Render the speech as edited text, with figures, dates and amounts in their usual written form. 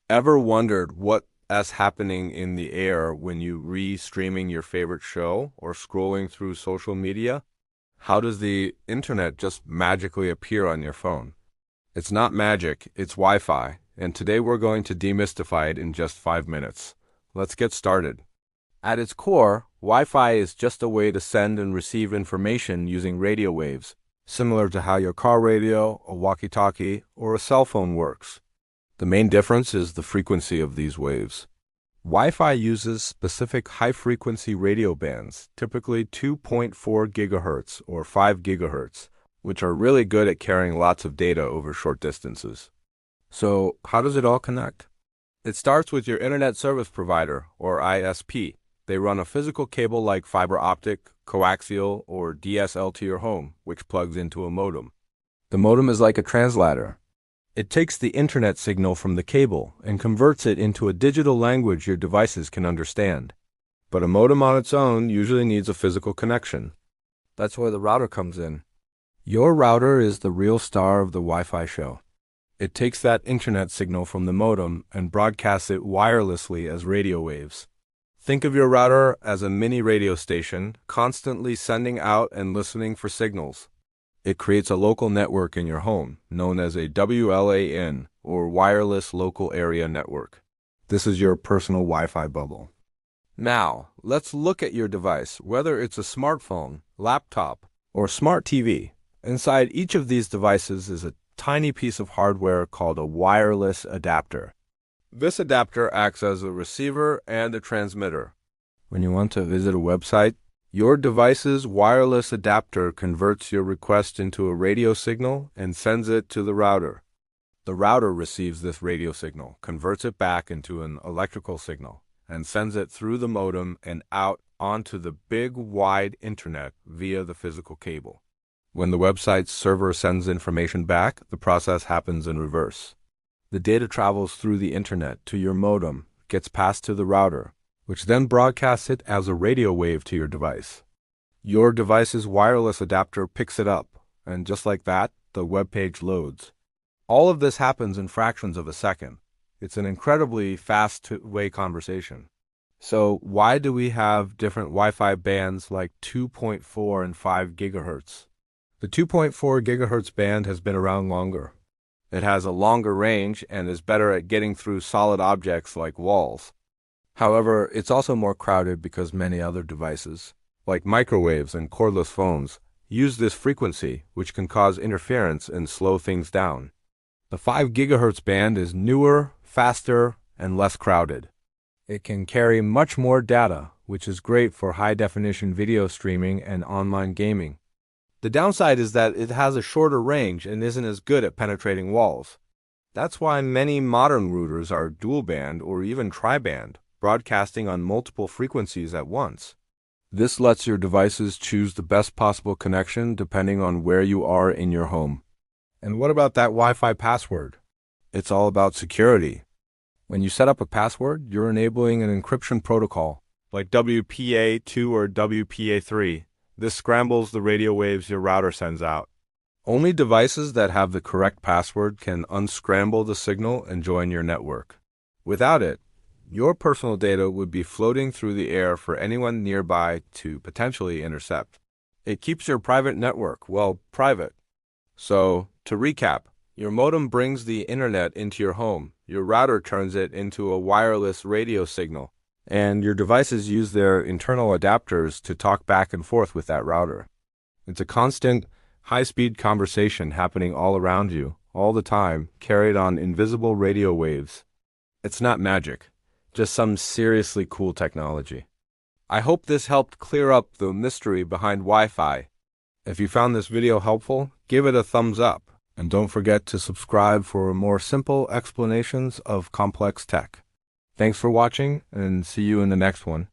Ever wondered what's happening in the air when you re-streaming your favorite show or scrolling through social media? How does the internet just magically appear on your phone? It's not magic, it's Wi-Fi, and today we're going to demystify it in just 5 minutes. Let's get started. At its core, Wi-Fi is just a way to send and receive information using radio waves, similar to how your car radio, a walkie-talkie, or a cell phone works. The main difference is the frequency of these waves. Wi-Fi uses specific high-frequency radio bands, typically 2.4 gigahertz or 5 gigahertz, which are really good at carrying lots of data over short distances. So, how does it all connect? It starts with your Internet Service Provider, or ISP. They run a physical cable like fiber optic, coaxial, or DSL to your home, which plugs into a modem. The modem is like a translator. It takes the internet signal from the cable and converts it into a digital language your devices can understand. But a modem on its own usually needs a physical connection. That's where the router comes in. Your router is the real star of the Wi-Fi show. It takes that internet signal from the modem and broadcasts it wirelessly as radio waves. Think of your router as a mini radio station, constantly sending out and listening for signals. It creates a local network in your home, known as a WLAN, or Wireless Local Area Network. This is your personal Wi-Fi bubble. Now, let's look at your device, whether it's a smartphone, laptop, or smart TV. Inside each of these devices is a tiny piece of hardware called a wireless adapter. This adapter acts as a receiver and a transmitter. When you want to visit a website, your device's wireless adapter converts your request into a radio signal and sends it to the router. The router receives this radio signal, converts it back into an electrical signal, and sends it through the modem and out onto the big wide internet via the physical cable. When the website's server sends information back, the process happens in reverse. The data travels through the internet to your modem, gets passed to the router, which then broadcasts it as a radio wave to your device. Your device's wireless adapter picks it up, and just like that, the web page loads. All of this happens in fractions of a second. It's an incredibly fast two-way conversation. So why do we have different Wi-Fi bands like 2.4 and 5 gigahertz? The 2.4 gigahertz band has been around longer. It has a longer range and is better at getting through solid objects like walls. However, it's also more crowded because many other devices, like microwaves and cordless phones, use this frequency, which can cause interference and slow things down. The 5 gigahertz band is newer, faster, and less crowded. It can carry much more data, which is great for high-definition video streaming and online gaming. The downside is that it has a shorter range and isn't as good at penetrating walls. That's why many modern routers are dual-band or even tri-band, broadcasting on multiple frequencies at once. This lets your devices choose the best possible connection depending on where you are in your home. And what about that Wi-Fi password? It's all about security. When you set up a password, you're enabling an encryption protocol, like WPA2 or WPA3. This scrambles the radio waves your router sends out. Only devices that have the correct password can unscramble the signal and join your network. Without it, your personal data would be floating through the air for anyone nearby to potentially intercept. It keeps your private network, well, private. So, to recap, your modem brings the internet into your home, your router turns it into a wireless radio signal, and your devices use their internal adapters to talk back and forth with that router. It's a constant, high-speed conversation happening all around you, all the time, carried on invisible radio waves. It's not magic, just some seriously cool technology. I hope this helped clear up the mystery behind Wi-Fi. If you found this video helpful, give it a thumbs up, and don't forget to subscribe for more simple explanations of complex tech. Thanks for watching, and see you in the next one.